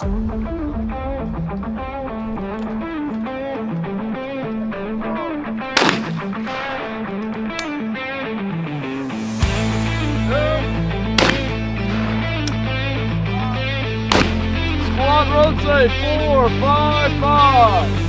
Squad road safe, 455.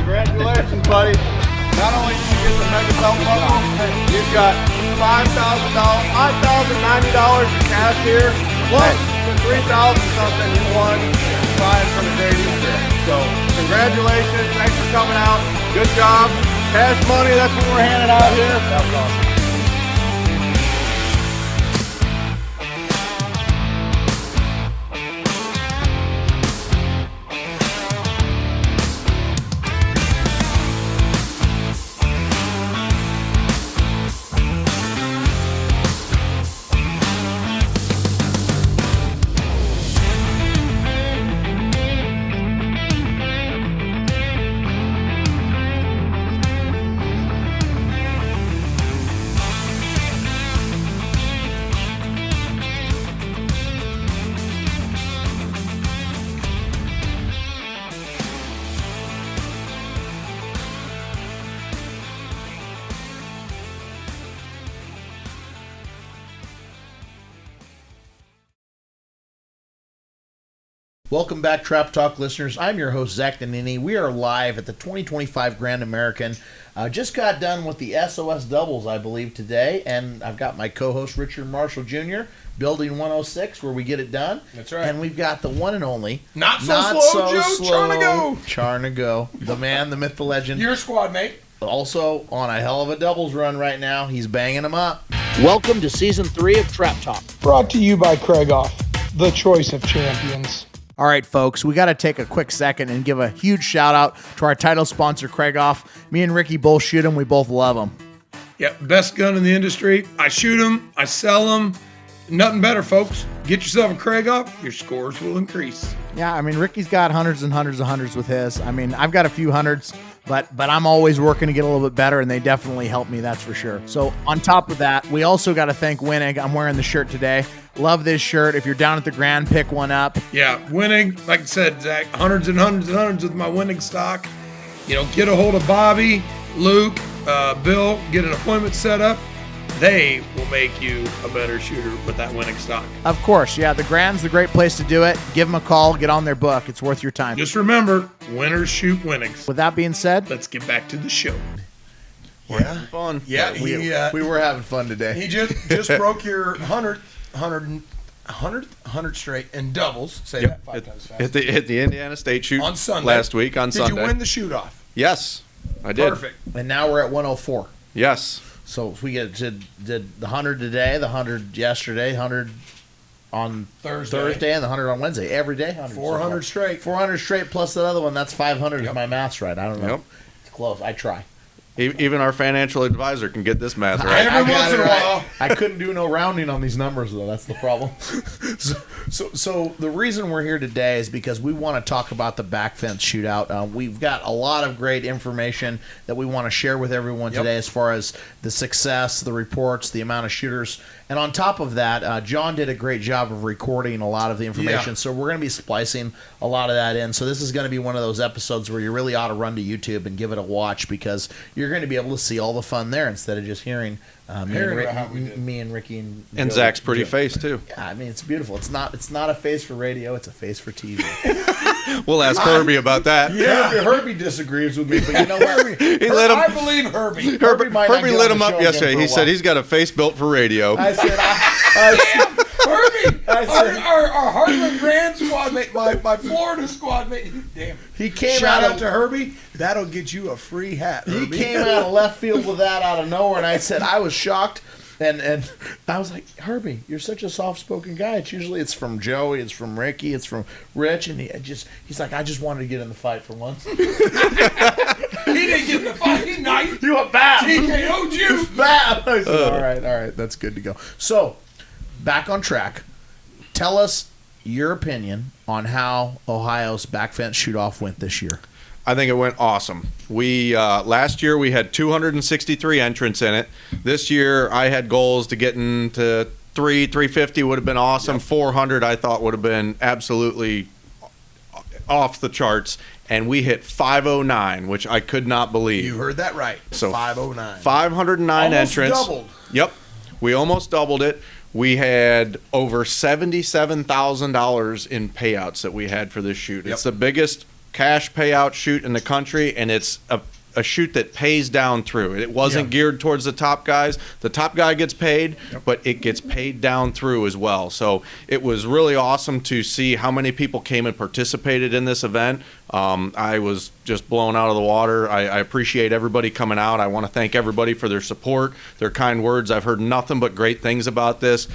Congratulations, buddy. Not only did you get the mega belt buckle, you've got $5,090 in cash here, plus the $3,000 something you won buying from the JD trip. So, congratulations. Thanks for coming out. Good job. Cash money, that's what we're handing out here. That was awesome. Welcome back, Trap Talk listeners. I'm your host, Zach Danini. We are live at the 2025 Grand American. Just got done with the SOS doubles, I believe, today, and I've got my co-host, Richard Marshall Jr., Building 106, where we get it done. That's right. And we've got the one and only... Not so slow, Joe Charnago. Charnago, the man, the myth, the legend. Your squad mate. Also on a hell of a doubles run right now. He's banging them up. Welcome to Season 3 of Trap Talk. Brought to you by Craigoff, the choice of champions. All right, folks, we got to take a quick second and give a huge shout out to our title sponsor, Craigoff. Me and Ricky both shoot them. We both love them. Yep, best gun in the industry. I shoot them. I sell them. Nothing better, folks. Get yourself a Craigoff. Your scores will increase. Yeah, I mean, Ricky's got hundreds and hundreds of hundreds with his. I mean, I've got a few hundreds, but I'm always working to get a little bit better, and they definitely help me, that's for sure. So on top of that, we also got to thank Winnig. I'm wearing the shirt today. Love this shirt. If you're down at the Grand, pick one up. Yeah, Winnig, like I said, Zach, hundreds and hundreds and hundreds with my Winnig stock. You know, get a hold of Bobby, Luke, Bill, get an appointment set up. They will make you a better shooter with that Winnig stock. Of course, yeah, the Grand's the great place to do it. Give them a call, get on their book. It's worth your time. Just remember, winners shoot Winnigs. With that being said, let's get back to the show. We're having fun. Yeah, we were having fun today. He just broke your 100 straight in doubles. Say that 5 times fast. Hit the Indiana State shoot on Sunday. Last week on Sunday. Did you win the shoot off? Yes, I did. Perfect. And now we're at 104. Yes. So if we did the 100 today, the 100 yesterday, 100 on Thursday, and the 100 on Wednesday. Every day, 100. 400 straight. 400 straight plus that other one. That's 500 if my math's right. I don't know. Yep. It's close. I try. Even our financial advisor can get this math right. Every once in a while. I couldn't do no rounding on these numbers, though. That's the problem. So the reason we're here today is because we want to talk about the back fence shootout. We've got a lot of great information that we want to share with everyone today as far as the success, the reports, the amount of shooters. And on top of that, John did a great job of recording a lot of the information. Yeah. So we're going to be splicing a lot of that in. So this is going to be one of those episodes where you really ought to run to YouTube and give it a watch, because you're going to be able to see all the fun there instead of just hearing me and Ricky and Joe, Zach's pretty face too. Yeah, I mean, it's beautiful. It's not a face for radio. It's a face for TV. We'll ask Herbie about that. Yeah, Herbie disagrees with me, but you know what? I believe Herbie. Herbie lit him up yesterday. He said he's got a face built for radio. I said, Herbie, our Hartland Grand squad mate mate, my Florida squad mate. Damn. He came Shout out out to Herbie. That'll get you a free hat. He Herbie. came out of left field with that out of nowhere, and I said I was shocked. And I was like, Herbie, you're such a soft-spoken guy. It's from Joey, it's from Ricky, it's from Rich, and he's like, I just wanted to get in the fight for once. He didn't get in the fight. He nice. You went bad. TKO'd you. Bad. I said, all right, that's good to go. So, back on track. Tell us your opinion on how Ohio's back fence shoot-off went this year. I think it went awesome. We last year we had 263 entrants in it. This year I had goals to get into 350 would have been awesome. 400 I thought would have been absolutely off the charts, and we hit 509, which I could not believe. You heard that right. So 509. 509 Almost entrants. doubled. Yep, we almost doubled it. We had over $77,000 in payouts that we had for this shoot. Yep. It's the biggest cash payout shoot in the country, and it's a shoot that pays down through. It wasn't geared towards the top guys. The top guy gets paid, but it gets paid down through as well. So it was really awesome to see how many people came and participated in this event. I was just blown out of the water. I appreciate everybody coming out. I want to thank everybody for their support, their kind words. I've heard nothing but great things about this.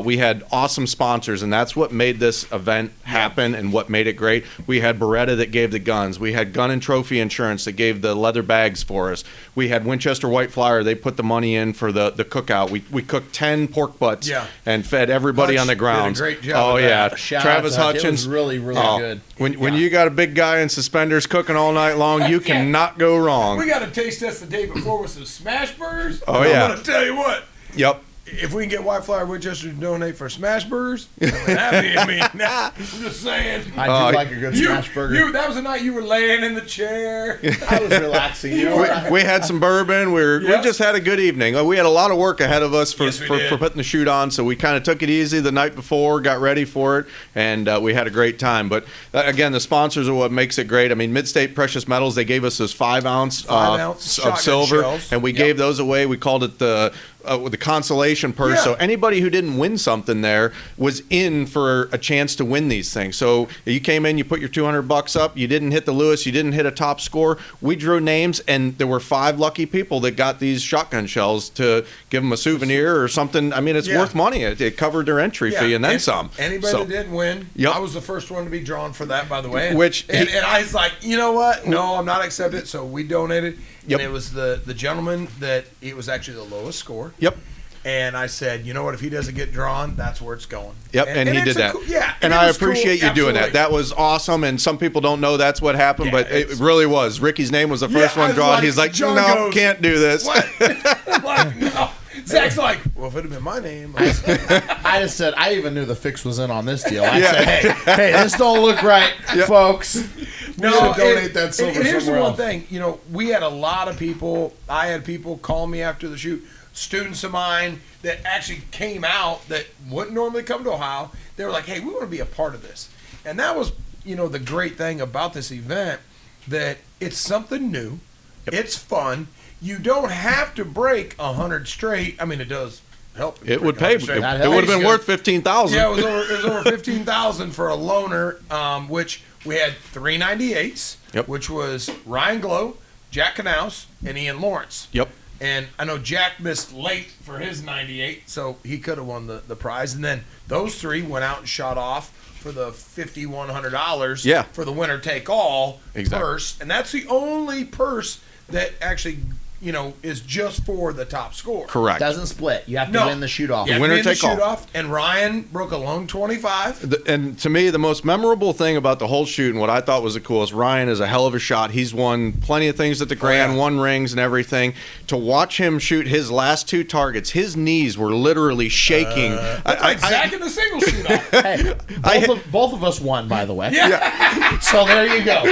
We had awesome sponsors, and that's what made this event happen and what made it great. We had Beretta that gave the guns. We had Gun and Trophy Insurance that gave the leather bags for us. We had Winchester White Flour. They put the money in for the cookout. We cooked 10 pork butts and fed everybody on the grounds. Did a great job. Oh, yeah. Travis Travis Hutchins. It was really, really good. When you got a big guy in suspenders cooking all night long, you cannot go wrong. We got a taste test the day before with some smash burgers. Oh, yeah. I'm going to tell you what. Yep. If we can get White Flour Winchester to donate for smash burgers, I'm just saying. I do like a good smash burger. That was the night you were laying in the chair. I was relaxing. You know we had some bourbon. We just had a good evening. We had a lot of work ahead of us for putting the shoot on, so we kind of took it easy the night before, got ready for it, and we had a great time. But again, the sponsors are what makes it great. I mean, Midstate Precious Metals, they gave us those 5-ounce of silver, shells. and we gave those away. We called it the consolation purse. So anybody who didn't win something there was in for a chance to win these things. So you came in, you put your $200 up, you didn't hit the Lewis, you didn't hit a top score. We drew names, and there were 5 lucky people that got these shotgun shells to give them a souvenir or something. I mean, it's worth money. It covered their entry fee and then some. Anybody that didn't win, I was the first one to be drawn for that, by the way. And I was like, you know what? No, I'm not accepting it. So we donated. And it was the gentleman that it was actually the lowest score. Yep. And I said, you know what? If he doesn't get drawn, that's where it's going. Yep, and he did that. And I appreciate you doing that. That was awesome, and some people don't know that's what happened, but it really was. Ricky's name was the first one drawn. Like, he's like, no, can't do this. I'm like, no. Zach's like, well, if it had been my name. I just said, I even knew the fix was in on this deal. I said, hey, this don't look right, folks. No, donate that silver and here's the one else. thing. You know, we had a lot of people. I had people call me after the shoot. Students of mine that actually came out that wouldn't normally come to Ohio. They were like, hey, we want to be a part of this. And that was, the great thing about this event, that it's something new. Yep. It's fun. You don't have to break 100 straight. I mean, it does help. It would pay. It would have been worth $15,000. Yeah, it was over $15,000 for a loaner, which we had 398s, which was Ryan Glow, Jack Knaus, and Ian Lawrence. Yep. And I know Jack missed late for his 98, so he could have won the prize. And then those 3 went out and shot off for the $5,100 for the winner take all purse. And that's the only purse that actually is just for the top score. Correct. Doesn't split. You have to win the shoot-off. Yeah, winner take all. And Ryan broke a lone 25. And to me, the most memorable thing about the whole shoot and what I thought was the coolest, Ryan is a hell of a shot. He's won plenty of things at the Grand, won rings and everything. To watch him shoot his last 2 targets, his knees were literally shaking. Zach in the single shoot-off. Hey, both of us won, by the way. Yeah. So there you go.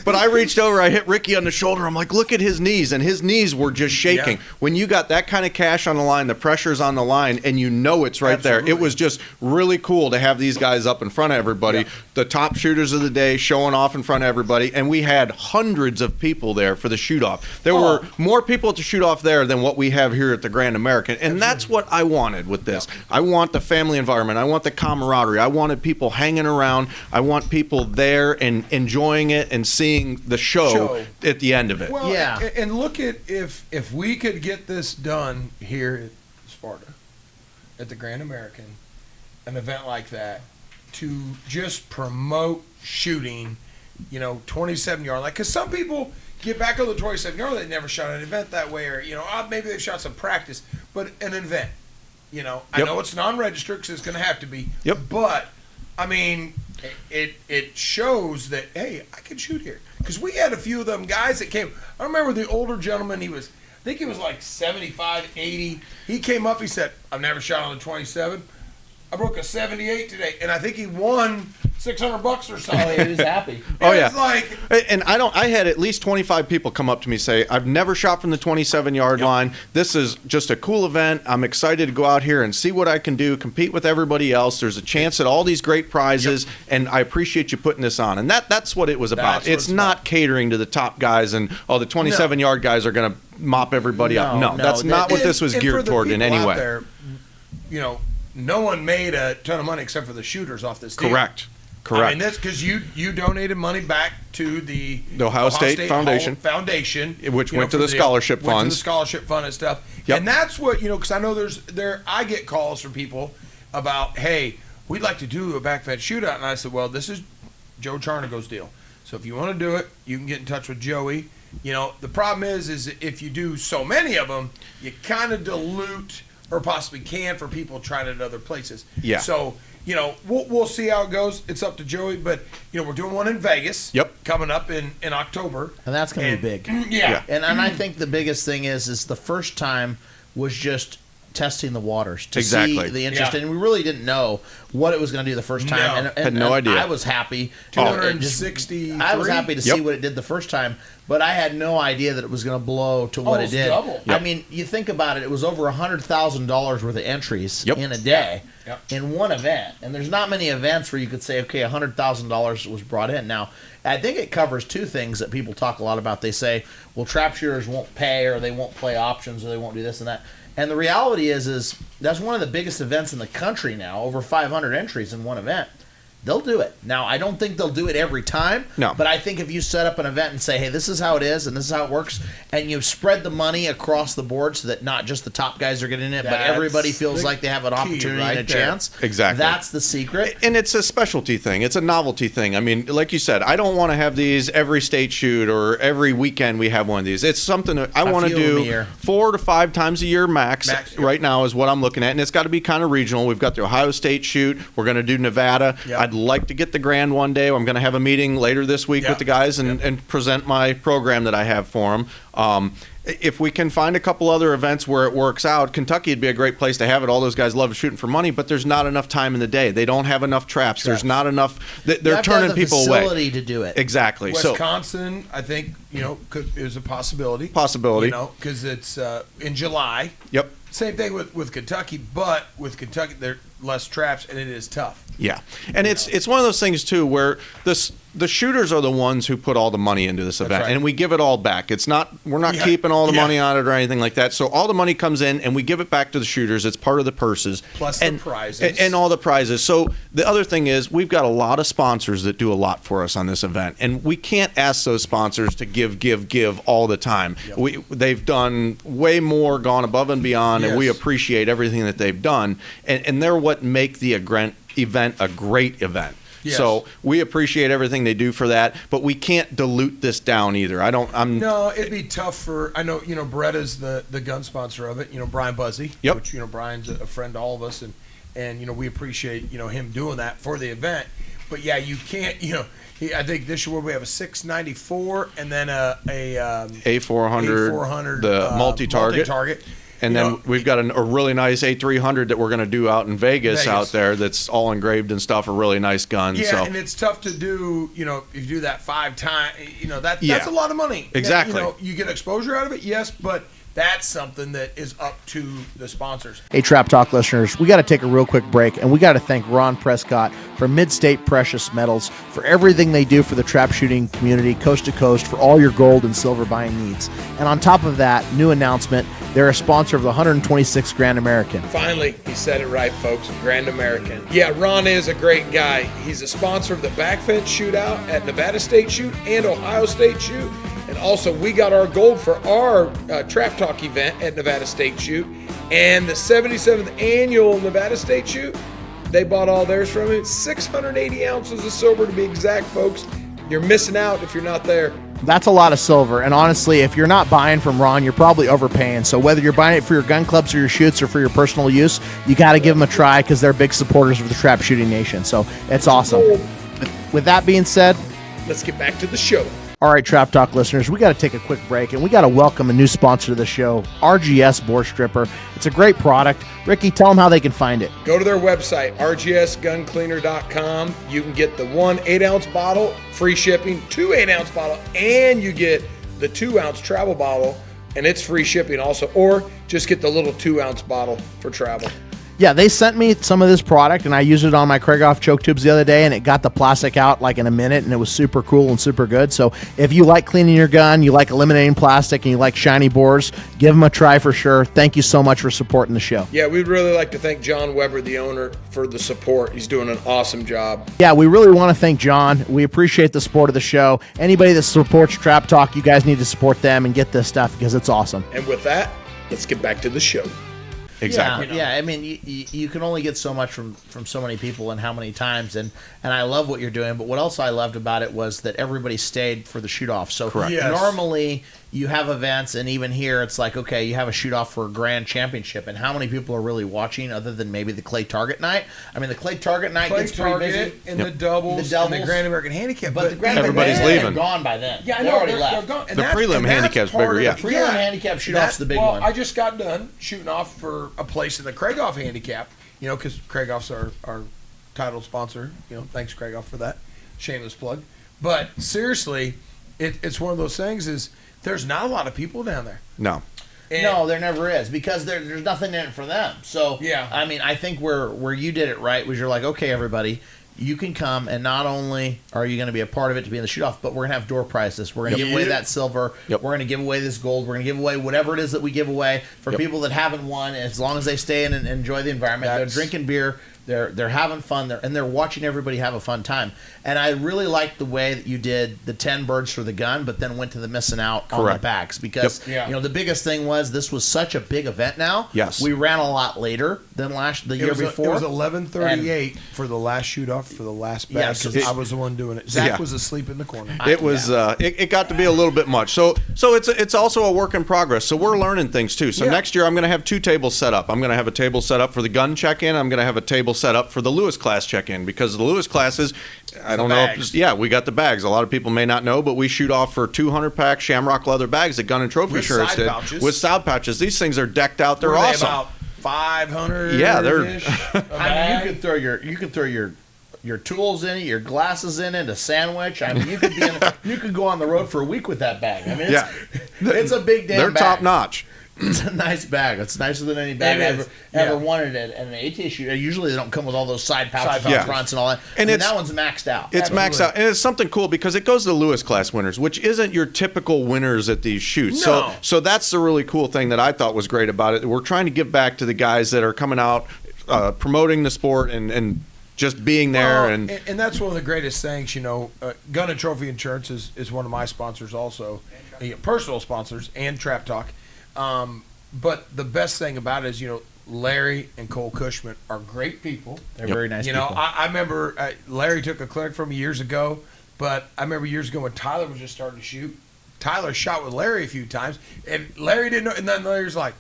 But I reached over, I hit Ricky on the shoulder. I'm like, look at his knees. knees, and his knees were just shaking. Yeah. When you got that kind of cash on the line, the pressure's on the line, and you know it's right there. It was just really cool to have these guys up in front of everybody, the top shooters of the day showing off in front of everybody, and we had hundreds of people there for the shoot-off. There were more people at the shoot-off there than what we have here at the Grand American, and that's what I wanted with this. I want the family environment. I want the camaraderie. I wanted people hanging around. I want people there and enjoying it and seeing the show at the end of it. Well, and look at if we could get this done here at Sparta, at the Grand American, an event like that, to just promote shooting, 27-yard line. Because some people get back on the 27-yard, they never shot an event that way, or maybe they've shot some practice, but an event. I know it's non-registered because it's going to have to be. But I mean, it shows that, hey, I can shoot here. Because we had a few of them guys that came. I remember the older gentleman, I think he was like 75, 80. He came up, he said, I've never shot on the 27. I broke a 78 today, and I think he won $600 or something. Oh, he was happy. It's like, and I had at least 25 people come up to me say, I've never shot from the 27-yard line. This is just a cool event. I'm excited to go out here and see what I can do, compete with everybody else. There's a chance at all these great prizes, and I appreciate you putting this on. And that's what it was about. It's not catering to the top guys and, the 27-yard guys are going to mop everybody up. No, that's not what this was geared toward in any way. There, no one made a ton of money except for the shooters off this deal. Correct. I mean, that's because you donated money back to the Ohio State Foundation, which went to the scholarship funds, went to the scholarship fund and stuff. And that's what because I know I get calls from people about, hey, we'd like to do a back fence shootout, and I said, well, this is Joe Charnago's deal. So if you want to do it, you can get in touch with Joey. The problem is if you do so many of them, you kind of dilute, or possibly can, for people trying it at other places. Yeah. So, we'll see how it goes. It's up to Joey, but, we're doing one in Vegas. Coming up in October. And that's going to be big. Yeah. And I think the biggest thing is the first time was just testing the waters to see the interest. And we really didn't know what it was going to do the first time. And had no idea. I was happy. 260. I was happy to see what it did the first time, but I had no idea that it was going to blow to what it did. Double. I mean, you think about it, it was over $100,000 worth of entries in a day in one event. And there's not many events where you could say, okay, $100,000 was brought in. Now, I think it covers two things that people talk a lot about. They say, well, trap shooters won't pay, or they won't play options, or they won't do this and that. And the reality is that's one of the biggest events in the country now, over 500 entries in one event. They'll do it. Now, I don't think they'll do it every time. No. But I think if you set up an event and say, hey, this is how it is and this is how it works, and you spread the money across the board so that not just the top guys are getting it, but everybody feels like they have an opportunity and a chance. Exactly. That's the secret. And it's a specialty thing. It's a novelty thing. I mean, like you said, I don't want to have these every state shoot or every weekend we have one of these. It's something that I want to do 4 to 5 times a year max right now is what I'm looking at. And it's got to be kind of regional. We've got the Ohio State shoot. We're going to do Nevada. I'd like to get the Grand one day. I'm going to have a meeting later this week with the guys and present my program that I have for them. If we can find a couple other events where it works out, Kentucky would be a great place to have it. All those guys love shooting for money, but there's not enough time in the day. They don't have enough traps. There's not enough. They're turning people away. Facility to do it. Exactly. Wisconsin, I think, is a possibility. Because it's in July. Yep. Same thing with Kentucky, but with Kentucky, there are less traps, and it is tough. Yeah, and it's one of those things too where the shooters are the ones who put all the money into this event, and we give it all back. It's not we're not keeping all the money on it or anything like that. So all the money comes in, and we give it back to the shooters. It's part of the purses, plus the prizes, and all the prizes. So the other thing is we've got a lot of sponsors that do a lot for us on this event, and we can't ask those sponsors to give all the time. They've done way more, gone above and beyond, and we appreciate everything that they've done, and they're what make the event a great event. Yes. So we appreciate everything they do for that, but we can't dilute this down either. No, it'd be tough for. I know Beretta's the gun sponsor of it. Brian Buzzy. Yep. Which Brian's a friend to all of us, and we appreciate him doing that for the event. But you can't. I think this year we have a 694 and then a A400 the multi-target. And then we've got a really nice A300 that we're going to do out in Vegas out there that's all engraved and stuff, a really nice gun. Yeah, so. and it's tough to do, if you do that 5 times, that's a lot of money. Exactly. You get exposure out of it, yes, but that's something that is up to the sponsors. Hey, Trap Talk listeners, we got to take a real quick break, and we got to thank Ron Prescott from Midstate Precious Metals for everything they do for the trap shooting community, coast to coast, for all your gold and silver buying needs. And on top of that, new announcement, they're a sponsor of the 126th Grand American. Finally, he said it right, folks. Grand American. Yeah, Ron is a great guy. He's a sponsor of the Back Fence Shootout at Nevada State Shoot and Ohio State Shoot. And also, we got our gold for our Trap Talk event at Nevada State Shoot. And the 77th annual Nevada State Shoot, they bought all theirs from him. 680 ounces of silver to be exact, folks. You're missing out if you're not there. That's a lot of silver, and honestly, if you're not buying from Ron, you're probably overpaying. So whether you're buying it for your gun clubs or your shoots or for your personal use, you got to give them a try because they're big supporters of the Trap Shooting Nation. So it's awesome. With that being said, let's get back to the show. All right, Trap Talk listeners, we got to take a quick break, and we got to welcome a new sponsor to the show, RGS Bore Stripper. It's a great product. Ricky, tell them how they can find it. Go to their website, rgsguncleaner.com. You can get the 1 8-ounce bottle, free shipping, 2 8-ounce bottle, and you get the 2-ounce travel bottle, and it's free shipping also. Or just get the little 2-ounce bottle for travel. Yeah, they sent me some of this product, and I used it on my Krieghoff choke tubes the other day, and it got the plastic out like in a minute, and it was super cool and super good. So if you like cleaning your gun, you like eliminating plastic, and you like shiny bores, give them a try for sure. Thank you so much for supporting the show. Yeah, we'd really like to thank John Weber, the owner, for the support. He's doing an awesome job. Yeah, we really want to thank John. We appreciate the support of the show. Anybody that supports Trap Talk, you guys need to support them and get this stuff because it's awesome. And with that, let's get back to the show. Exactly. Yeah, I mean, you can only get so much from so many people and how many times, and I love what you're doing. But what else I loved about it was that everybody stayed for the shoot off. So correct. Yes. Normally you have events, and even here it's like, okay, you have a shoot off for a grand championship, and how many people are really watching other than maybe the Clay Target night? I mean, the Clay Target night gets pretty busy. And the doubles, and the Grand American Handicap. But the Grand everybody's American leaving. Gone by then. Yeah, I They're know. already They're left. gone. And The prelim handicap's bigger, yeah. The prelim handicap shoot off's the big one. I just got done shooting off for a place in the Krieghoff Handicap, because Krieghoff's our title sponsor. Thanks Krieghoff for that. Shameless plug. But seriously, it's one of those things is there's not a lot of people down there. No. No, there never is because there's nothing in it for them. So yeah, I mean, I think where you did it right was you're like, okay, everybody, you can come, and not only are you going to be a part of it to be in the shoot off, but we're going to have door prizes. We're going to give away that silver. Yep. We're going to give away this gold. We're going to give away whatever it is that we give away for people that haven't won. As long as they stay in and enjoy the environment, they're drinking beer. They're having fun, they're watching everybody have a fun time. And I really liked the way that you did the 10 birds for the gun, but then went to the missing out on the bags because the biggest thing was this was such a big event now. Yes. We ran a lot later than the year before. It was 11:38 for the last shoot off for the last bag because I was the one doing it. Zach was asleep in the corner. It was it got to be a little bit much. So it's also a work in progress. So we're learning things too. So next year I'm going to have 2 tables set up. I'm going to have a table set up for the gun check-in. I'm going to have a table set up for the Lewis class check-in because the Lewis classes, I don't know. We got the bags. A lot of people may not know, but we shoot off for 200-pack Shamrock leather bags that Gun and Trophy shirts did with side pouches. These things are decked out. They're awesome. About 500. Yeah, they're. I mean, you could throw your tools in it, your glasses in it, a sandwich. I mean, you could go on the road for a week with that bag. I mean, it's a big damn They're bag. top notch. It's a nice bag. It's nicer than any bag I ever wanted. And an ATA shooter, usually they don't come with all those side pouches on fronts and all that. And that one's maxed out. It's maxed out. And it's something cool because it goes to the Lewis class winners, which isn't your typical winners at these shoots. No. So that's the really cool thing that I thought was great about it. We're trying to give back to the guys that are coming out, promoting the sport and just being there. And that's one of the greatest things, Gun and Trophy Insurance is one of my sponsors also, personal sponsors, and Trap Talk. But the best thing about it is, Larry and Cole Cushman are great people. They're very nice people. I remember Larry took a clinic from me years ago, but I remember years ago when Tyler was just starting to shoot. Tyler shot with Larry a few times, and Larry didn't know. And then Larry's like, I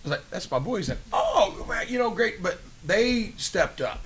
was like, that's my boy. He said, oh, man, great. But they stepped up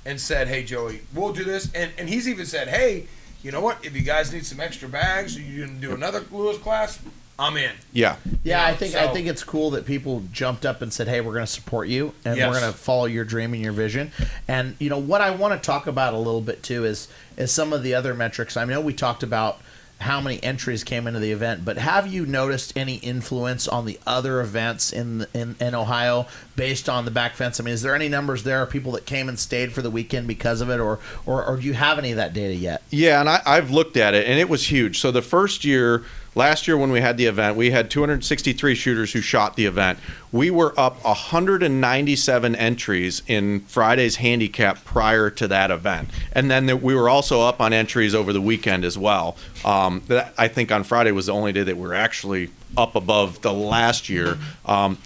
and said, hey, Joey, we'll do this. And he's even said, hey, you know what? If you guys need some extra bags or you're going to do another Lewis class, I'm in. Yeah. Yeah, You know, I think it's cool that people jumped up and said, "Hey, we're going to support you, and Yes. we're going to follow your dream and your vision." And you know what I want to talk about a little bit too is some of the other metrics. I know we talked about how many entries came into the event, but have you noticed any influence on the other events in Ohio based on the back fence? I mean, is there any numbers there of people that came and stayed for the weekend because of it, or do you have any of that data yet? Yeah, and I've looked at it, and it was huge. So the first year, last year when we had the event, we had 263 shooters who shot the event. We were up 197 entries in Friday's handicap prior to that event. And then we were also up on entries over the weekend as well. I think on Friday was the only day that we were actually up above the last year.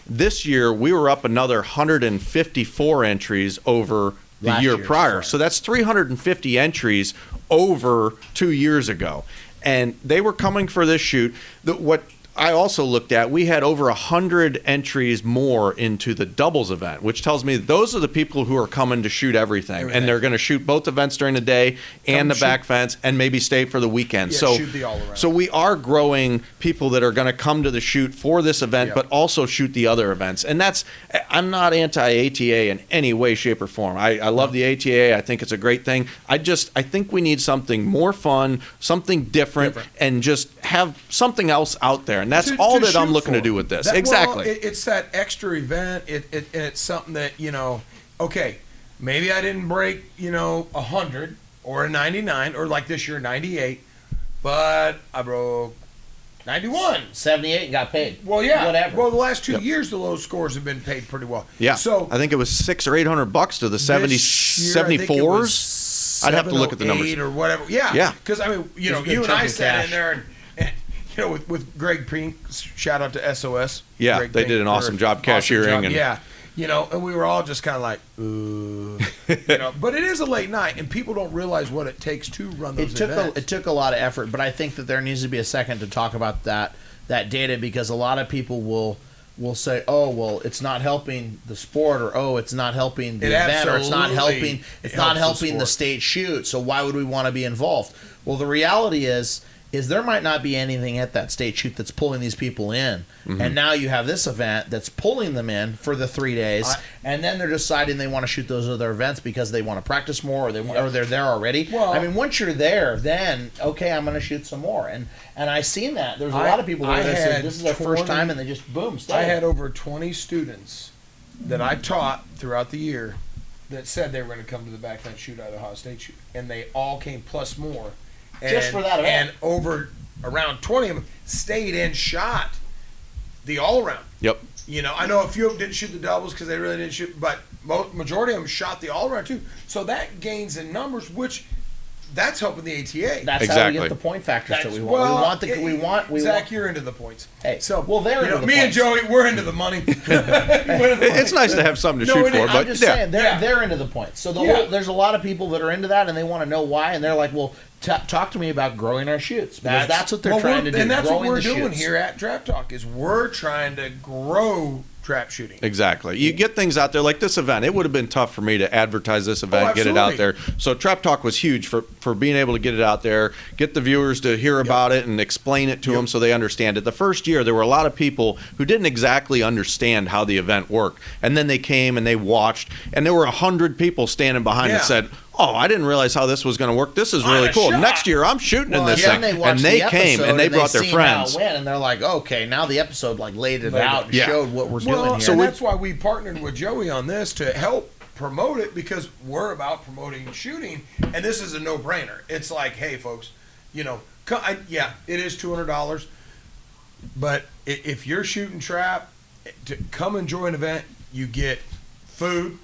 This year, we were up another 154 entries over the Last year year's prior. prior. So that's 350 entries over 2 years ago. And they were coming for this shoot. What I also looked at, we had over 100 entries more into the doubles event, which tells me those are the people who are coming to shoot everything. And they're going to shoot both events during the day and the back fence and maybe stay for the weekend. Yeah, so shoot the all around. So we are growing people that are going to come to the shoot for this event, but also shoot the other events. And I'm not anti-ATA in any way, shape, or form. I love the ATA. I think it's a great thing. I think we need something more fun, something different. And just have something else out there. And that's all that I'm looking to do with this. Exactly. Well, it's that extra event. And it's something that, okay, maybe I didn't break, 100 or a 99 or like this year, 98, but I broke 91. 78 and got paid. Well, yeah. Whatever. Well, the last 2 years, the low scores have been paid pretty well. Yeah. So I think it was $600 or $800 to the this year, I think it 74s. was I'd have to look at the numbers. 708 or whatever. Yeah. Yeah. Because, I mean, you There's a good and chunk I of sat cash. in there and with Greg Pink, shout out to SOS. Yeah, Greg they Pink did an for awesome job cashiering. And yeah. And we were all just kind of like, ooh. But it is a late night, and people don't realize what it takes to run those events. It took a lot of effort, but I think that there needs to be a second to talk about that data, because a lot of people will say, oh, well, it's not helping the sport, or oh, it's not helping the event, or it's not helping the state shoot, so why would we want to be involved? Well, the reality is there might not be anything at that state shoot that's pulling these people in. Mm-hmm. And now you have this event that's pulling them in for the 3 days, and then they're deciding they want to shoot those other events because they want to practice more, or they're there already. Well, I mean, once you're there, then, okay, I'm going to shoot some more. And I've seen that. There's a lot of people that said this is their first time, and they just, boom, stay. I had over 20 students that I taught throughout the year that said they were going to come to the back fence shoot at Ohio State shoot, and they all came plus more. Just for that event. And around 20 of them stayed and shot the all-around. Yep. I know a few of them didn't shoot the doubles because they really didn't shoot, but majority of them shot the all-around too. So that gains in numbers, which that's helping the ATA. That's how we get the point factors that we want. Zach, you're into the points. Hey, so they're into the me points. and Joey, we're into the money. It's nice to have something to shoot for, but I'm just saying they're into the points. So there's a lot of people that are into that, and they want to know why, and they're like, well, talk to me about growing our shoots, because that's what they're trying to do. And that's what growing we're the doing shoots. here at Trap Talk is we're trying to grow trap shooting. Exactly. You get things out there like this event. It would have been tough for me to advertise this event, get it out there. So Trap Talk was huge for being able to get it out there, get the viewers to hear about it and explain it to them so they understand it. The first year, there were a lot of people who didn't exactly understand how the event worked. And then they came and they watched, and there were 100 people standing behind and said, oh, I didn't realize how this was going to work. This is really cool. Next year, I'm shooting in this thing. And they came and they brought their friends. How it went, and they're like, okay, now the episode laid it out and showed what we're doing here. So that's why we partnered with Joey on this to help promote it, because we're about promoting shooting, and this is a no-brainer. It's like, hey, folks, it is $200, but if you're shooting trap, to come enjoy an event, you get food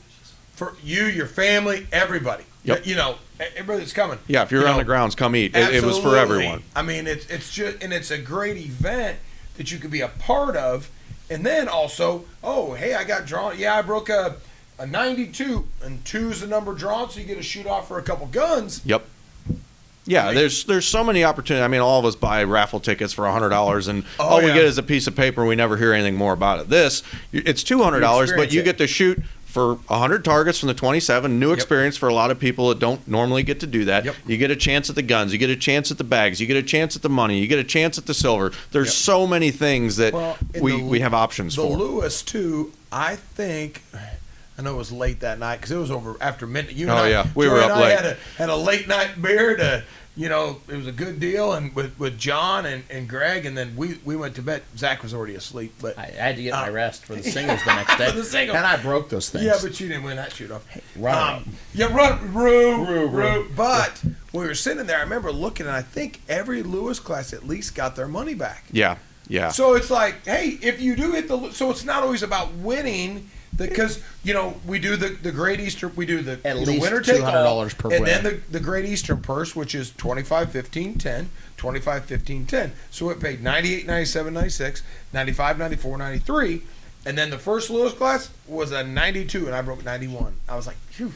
for you, your family, everybody. Yep. Everybody that's coming. Yeah, if you're on the grounds, come eat. It was for everyone. I mean, it's just, and it's a great event that you could be a part of. And then also, oh, hey, I got drawn. Yeah, I broke a 92, and 2's the number drawn, so you get a shoot off for a couple guns. Yep. Yeah, there's so many opportunities. I mean, all of us buy raffle tickets for $100, and all we get is a piece of paper. We never hear anything more about it. It's $200, but you get to shoot for 100 targets from the 27. New experience for a lot of people that don't normally get to do that. Yep. You get a chance at the guns. You get a chance at the bags. You get a chance at the money. You get a chance at the silver. There's so many things that we have options the for. Lewis, too, I think... I know it was late that night because it was over after midnight. You We were up late. Had a late night beer to, it was a good deal, and with John and Greg, and then we went to bed. Zach was already asleep, but I had to get my rest for the singles the next day. For the singles. And I broke those things. Yeah, but you didn't win that shoot-off. Run. Rue. But when we were sitting there, I remember looking, and I think every Lewis class at least got their money back. Yeah. So it's like, hey, if you do hit so it's not always about winning. Because we do the Great Eastern, we do the winner take all, $200 per and win. then the Great Eastern purse, which is 25, 15, 10, 25, 15, 10. So it paid 98, 97, 96, 95, 94, 93, and then the first Lewis class was a 92, and I broke 91. I was like, phew.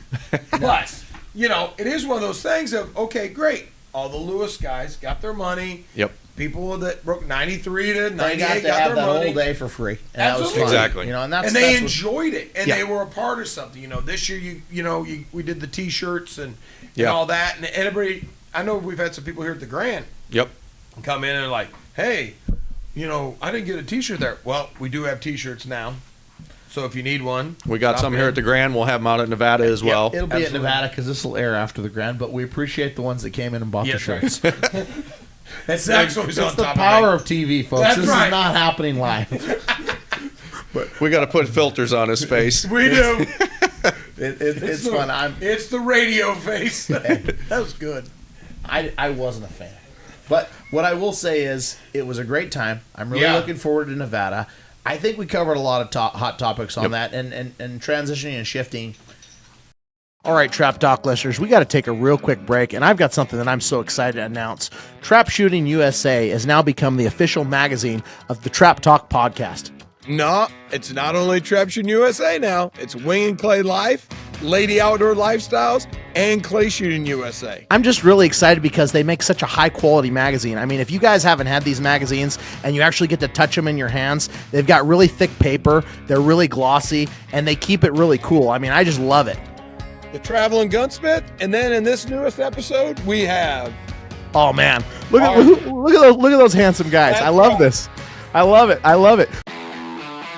But it is one of those things of okay, great. All the Lewis guys got their money. Yep. People that broke 93 to 98 they got to got have their that money whole day for free. And Absolutely. that was fun. Exactly. And they enjoyed it, and Yeah. they were a part of something. This year, we did the T-shirts and Yeah. all that, and everybody. I know we've had some people here at the Grand Yep. come in and like, hey, I didn't get a T-shirt there. Well, we do have T-shirts now, so if you need one, We got stop some in. here at the Grand. We'll have them out at Nevada as well. It'll be Absolutely. at Nevada because this will air after the Grand, but we appreciate the ones that came in and bought the Yes, right. shirts. Zach's always on It's the top power of of TV, folks. That's This right. is not happening live. We got to put filters on his face. it. We do. It's fun. It's the radio face. That was good. I wasn't a fan. But what I will say is it was a great time. I'm really Yeah. looking forward to Nevada. I think we covered a lot of hot topics on that and transitioning and shifting. All right, Trap Talk listeners, we got to take a real quick break, and I've got something that I'm so excited to announce. Trap Shooting USA has now become the official magazine of the Trap Talk podcast. No, it's not only Trap Shooting USA now. It's Wing and Clay Life, Lady Outdoor Lifestyles, and Clay Shooting USA. I'm just really excited because they make such a high-quality magazine. I mean, if you guys haven't had these magazines and you actually get to touch them in your hands, they've got really thick paper, they're really glossy, and they keep it really cool. I mean, I just love it. The Traveling Gunsmith, and then in this newest episode, we have... Oh, man. Look at those handsome guys. I love this. I love it.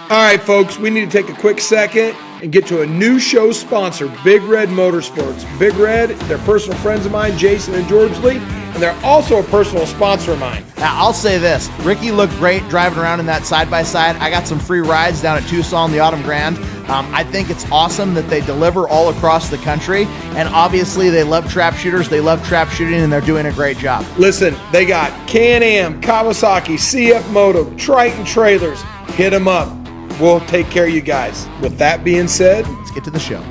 All right, folks, we need to take a quick second and get to a new show sponsor, Big Red Motorsports. Big Red, they're personal friends of mine, Jason and George Lee, and they're also a personal sponsor of mine. Now, I'll say this. Ricky looked great driving around in that side-by-side. I got some free rides down at Tucson, the Autumn Grand. I think it's awesome that they deliver all across the country, and obviously they love trap shooters, they love trap shooting, and they're doing a great job. Listen, they got Can-Am, Kawasaki, CF Moto, Triton trailers. Hit them up. We'll take care of you guys. With that being said, Let's get to the show.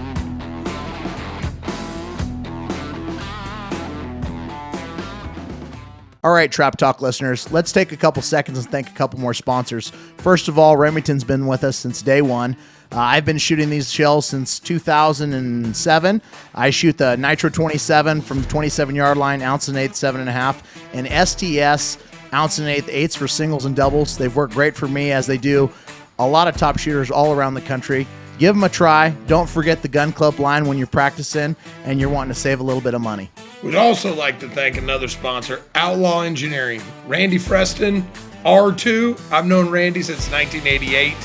All right, Trap Talk listeners, let's take a couple seconds and thank a couple more sponsors. First of all, Remington's been with us since day one. I've been shooting these shells since 2007. I shoot the Nitro 27 from the 27-yard line, ounce and eighth, 7.5, and STS ounce and eighth, eighths for singles and doubles. They've worked great for me as they do a lot of top shooters all around the country. Give them a try. Don't forget the gun club line when you're practicing and you're wanting to save a little bit of money. We'd also like to thank another sponsor, Outlaw Engineering. Randy Freston, R2. I've known Randy since 1988.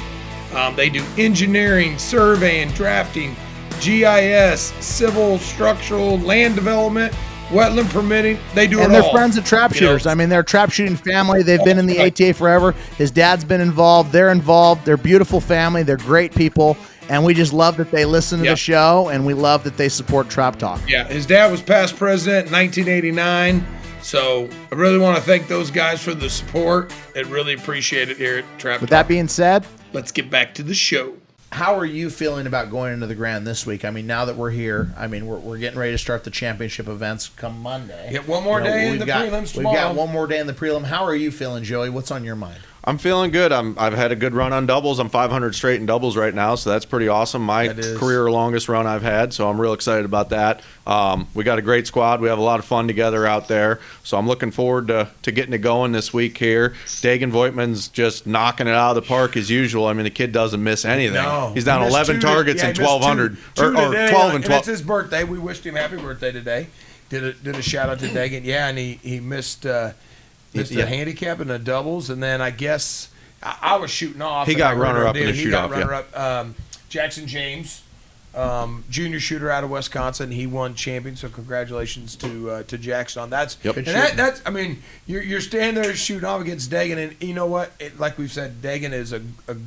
They do engineering, surveying, drafting, GIS, civil, structural, land development, wetland permitting. They do it all. And they're friends of trap shooters. I mean, they're a trap shooting family. They've been in the ATA forever. His dad's been involved. They're involved. They're a beautiful family. They're great people. And we just love that they listen to the show, and we love that they support Trap Talk. Yeah, his dad was past president in 1989. So I really want to thank those guys for the support. I really appreciate it here at Trap With Talk. that being said, Let's get back to the show. how are you feeling about going into the Grand this week? I mean, now that we're here, I mean, we're getting ready to start the championship events come Monday. Get one more day in the prelims We've got tomorrow. one more day in the prelim. How are you feeling, Joey? What's on your mind? I'm feeling good. I've had a good run on doubles. I'm 500 straight in doubles right now, so that's pretty awesome. My career longest run I've had, so I'm real excited about that. We got a great squad. We have a lot of fun together out there, so I'm looking forward to getting it going this week here. Dagan Voigtman's just knocking it out of the park as usual. I mean, the kid doesn't miss anything. No. He's down 11 targets and 1,200. Two Or today, 12 and and 12. it's his birthday. We wished him happy birthday today. Did a shout out to Dagan. Yeah, and he missed a handicap in the doubles, and then I guess I was shooting off. He got runner-up in the He shoot-off, got runner-up. Jackson James, junior shooter out of Wisconsin. He won champion, so congratulations to Jackson on that. Yep. And that's I mean, you're standing there shooting off against Dagan, and you know what? Like we've said, Dagan is a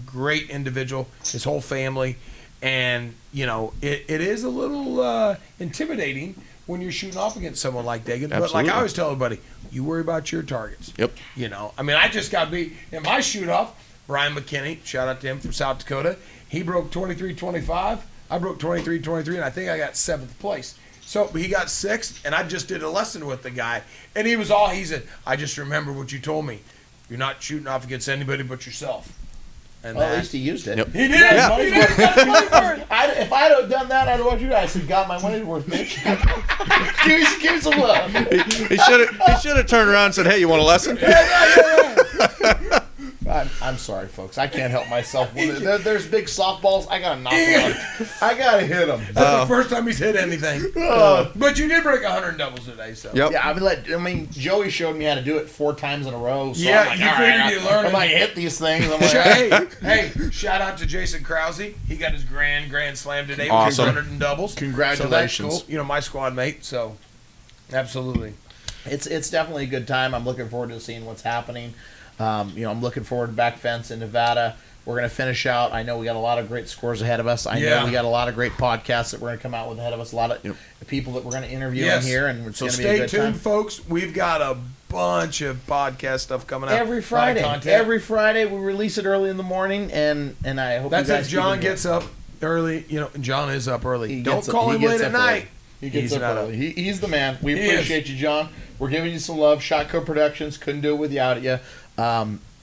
great individual. His whole family, and you know it is a little intimidating when you're shooting off against someone like Dagan. But like I always tell everybody, you worry about your targets. Yep. You know, I mean, I just got beat in my shoot-off. Brian McKinney, shout out to him from South Dakota. He broke 23-25. I broke 23-23, and I think I got 7th place. So he got 6th, and I just did a lesson with the guy. And he said, I just remember what you told me. You're not shooting off against anybody but yourself. And Well, at least he used it. Yep. he did. Yeah. He did. He got money for it. If I'd have done that, I'd have watched you guys and got my money's worth, bitch. give me some love. He should have turned around and said, "Hey, you want a lesson?" I'm sorry, folks. I can't help myself. There's big softballs. I gotta knock them out. I gotta hit them. That's the first time he's hit anything. But you did break 100 in doubles today, so. Yep. Yeah, I mean, Joey showed me how to do it 4 times in a row. So Yeah, I'm like, you all figured right, you'd learn I it. might hit these things. I'm like, hey, shout out to Jason Krause. He got his grand slam today. Awesome. With 200 in doubles. Congratulations. So that's cool. You know, my squad mate, so absolutely. it's definitely a good time. I'm looking forward to seeing what's happening. I'm looking forward to back fence in Nevada. We're going to finish out. I know we got a lot of great scores ahead of us. I know we got a lot of great podcasts that we're going to come out with ahead of us. A lot of people that we're going to interview in here, and it's So going to be a good stay tuned, time. folks. We've got a bunch of podcast stuff coming out. Every Friday. Content. Every Friday we release it early in the morning, and I hope That's you guys if John keep it gets up early. You know, John is up early. He Don't gets up- call he him gets late at up night. early. He gets He's up not early. He's the man. We He appreciate you, John. We're giving you some love. Shotco Productions couldn't do it without you.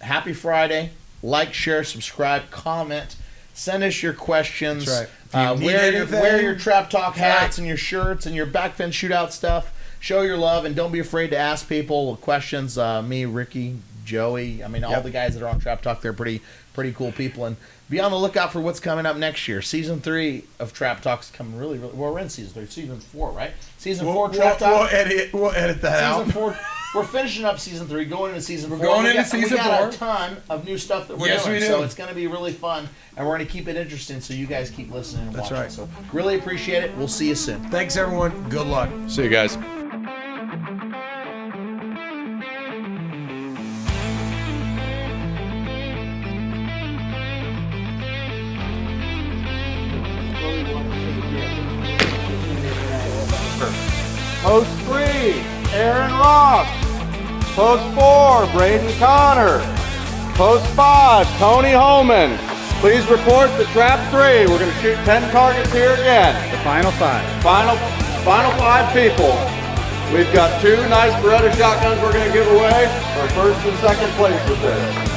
Happy Friday. Like, share, subscribe, comment. Send us your questions. That's right. If you need anything, wear your Trap Talk that's hats and your shirts and your back fence shootout stuff. Show your love, and don't be afraid to ask people questions. Me, Ricky, Joey. I mean, all the guys that are on Trap Talk, they're pretty cool people. And be on the lookout for what's coming up next year. Season 3 of Trap Talk's coming really, well, we're in Season 3. Season 4, right? Season 4 Trap Talk. We'll edit that Season out. 4. We're finishing up Season 3, going into Season 4. going into We Season got 4. a ton of new stuff that we're Yes, doing. we do. So it's going to be really fun, and we're going to keep it interesting so you guys keep listening and That's watching. right. So really appreciate it. We'll see you soon. Thanks, everyone. Good luck. See you guys. Post 3, Aaron Ross. Post 4, Braden Connor. Post 5, Tony Holman. Please report to Trap 3. We're going to shoot 10 targets here again. The final 5. Final 5 people. We've got 2 nice Beretta shotguns we're going to give away for first and second place with this.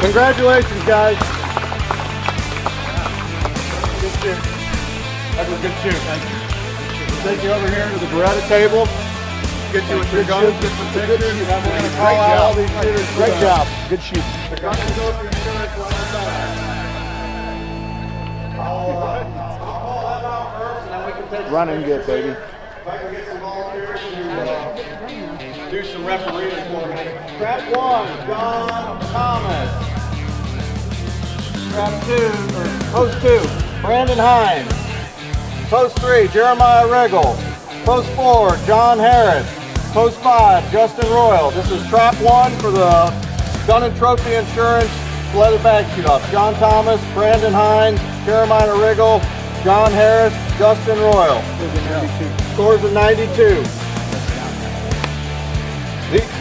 Congratulations, guys. Good shoot. That was a good shoot. Thank you. We'll take you over here to the Beretta table. Get you with your guns, get some pictures, and then we're going to call out all these shooters. Great job. Good shoot. The guns will go through insurance on the side. I'll call that out first, and then we can take Run and get, baby. If I can get some volunteers to do some refereeing for me. Trap 1, John Thomas. Trap 2, or Post 2, Brandon Hines. Post 3, Jeremiah Riggle. Post 4, John Harris. Post 5, Justin Royal. This is Trap 1 for the Gun and Trophy Insurance leather bag shoot-off. John Thomas, Brandon Hines, Jeremiah Riggle, John Harris, Justin Royal. Scores of 92.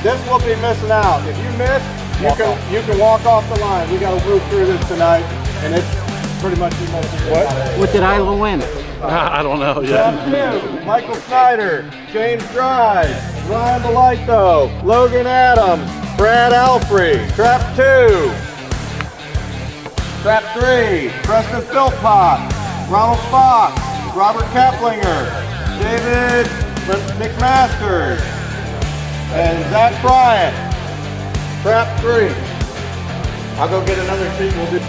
This will be missing out. If you miss, you can walk off the line. We got to move through this tonight, and it's pretty much you what? What did Iowa win? I don't know Trap yet. 2, Michael Snyder, James Dries, Ryan Belito, Logan Adams, Brad Alfrey. Trap 2. Trap 3, Preston Philpott, Ronald Fox, Robert Kaplinger, David McMasters, and Zach Bryant. Trap 3. I'll go get another sheet. We'll do.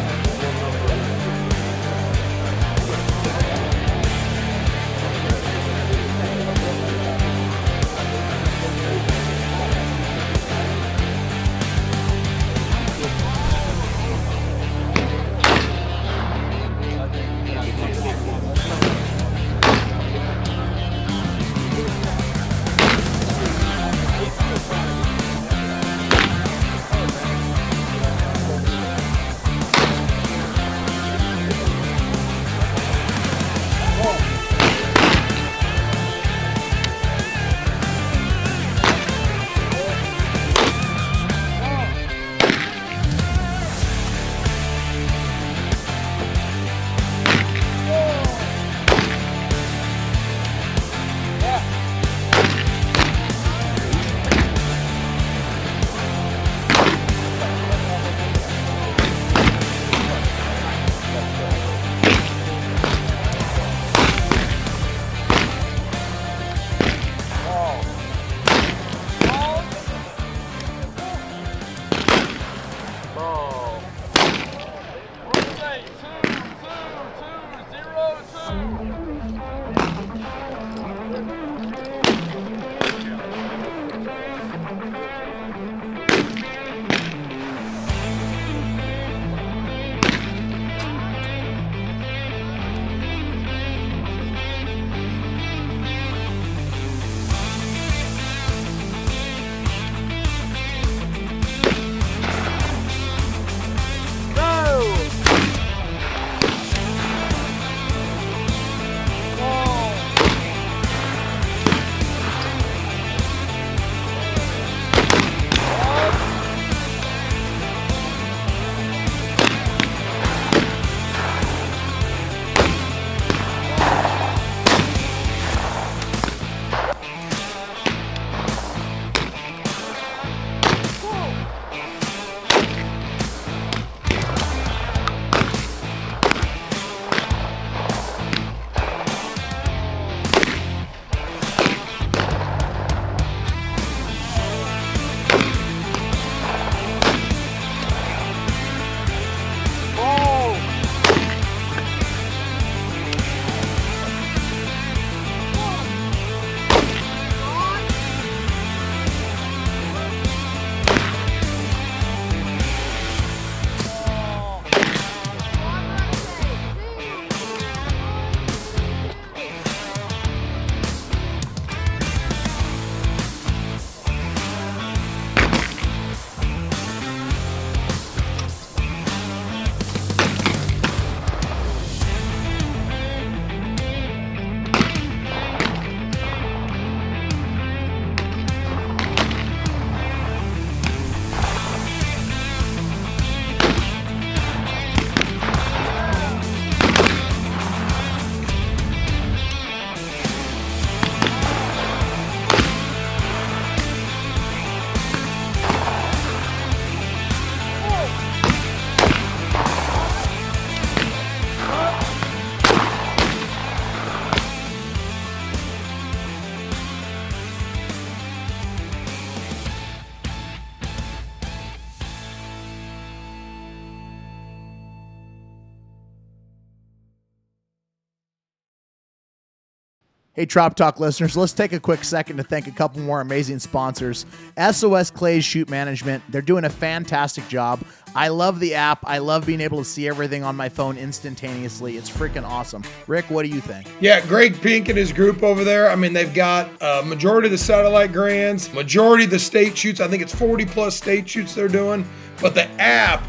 Hey, Trop Talk listeners, let's take a quick second to thank a couple more amazing sponsors. SOS Clays Shoot Management. They're doing a fantastic job. I love the app. I love being able to see everything on my phone instantaneously. It's freaking awesome. Rick, what do you think? Yeah, Greg Pink and his group over there. I mean, they've got majority of the satellite grands, majority of the state shoots. I think it's 40 plus state shoots they're doing. But the app,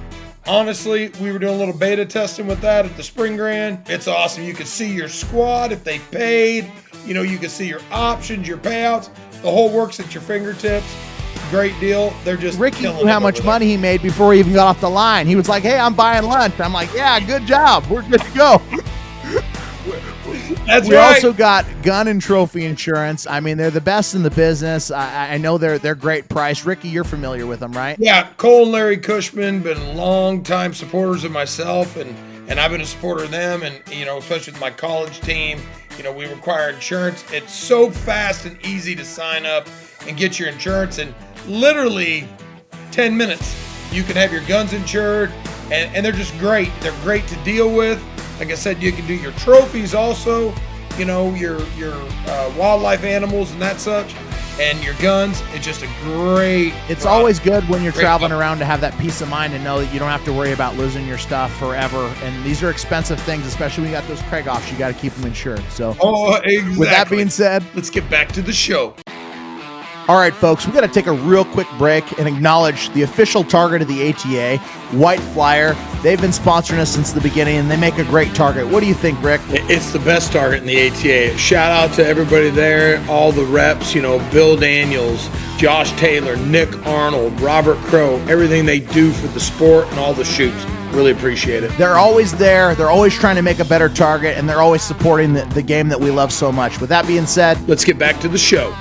honestly, we were doing a little beta testing with that at the Spring Grand. It's awesome. You can see your squad if they paid. You know, you can see your options, your payouts. The whole works at your fingertips. Great deal. They're just Ricky knew how much money he made before he even got off the line. He was like, hey, I'm buying lunch. I'm like, yeah, good job. We're good to go. That's we right. also got gun and trophy insurance. I mean, they're the best in the business. I know they're great price. Ricky, you're familiar with them, right? Yeah, Cole and Larry Cushman been long-time supporters of myself, and I've been a supporter of them, and, you know, especially with my college team. You know, we require insurance. It's so fast and easy to sign up and get your insurance in literally 10 minutes. You can have your guns insured, and they're just great. They're great to deal with. Like I said, you can do your trophies also, you know, your wildlife animals and that such, and your guns. It's just a great It's always good when you're traveling around to have that peace of mind and know that you don't have to worry about losing your stuff forever. And these are expensive things, especially when you got those Craig-offs. You got to keep them insured. So, exactly. With that being said, let's get back to the show. All right, folks, we got to take a real quick break and acknowledge the official target of the ATA, White Flyer. They've been sponsoring us since the beginning, and they make a great target. What do you think, Rick? It's the best target in the ATA. Shout out to everybody there, all the reps, you know, Bill Daniels, Josh Taylor, Nick Arnold, Robert Crow, everything they do for the sport and all the shoots. Really appreciate it. They're always there. They're always trying to make a better target, and they're always supporting the game that we love so much. With that being said, let's get back to the show.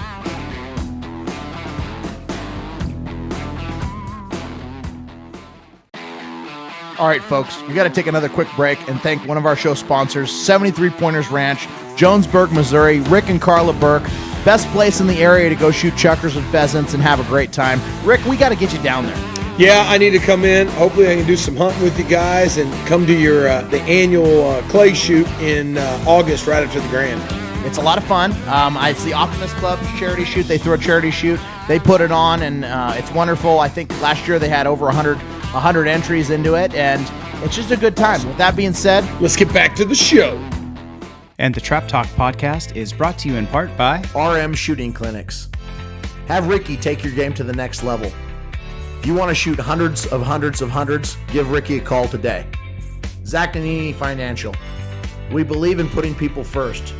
all right, folks, we got to take another quick break and thank one of our show sponsors, 73 Pointers Ranch, Jonesburg, Missouri. Rick and Carla Burke, best place in the area to go shoot chuckers and pheasants and have a great time. Rick, we got to get you down there. Yeah, I need to come in. Hopefully I can do some hunting with you guys and come to your the annual clay shoot in August right after the Grand. It's a lot of fun. It's the Optimist Club charity shoot. They throw a charity shoot. They put it on, and it's wonderful. I think last year they had over 100 entries into it, and it's just a good time. With that being said, let's get back to the show. And the Trap Talk podcast is brought to you in part by RM Shooting Clinics. Have Ricky take your game to the next level. If you want to shoot hundreds, give Ricky a call today. Zach Nannini Financial. We believe in putting people first.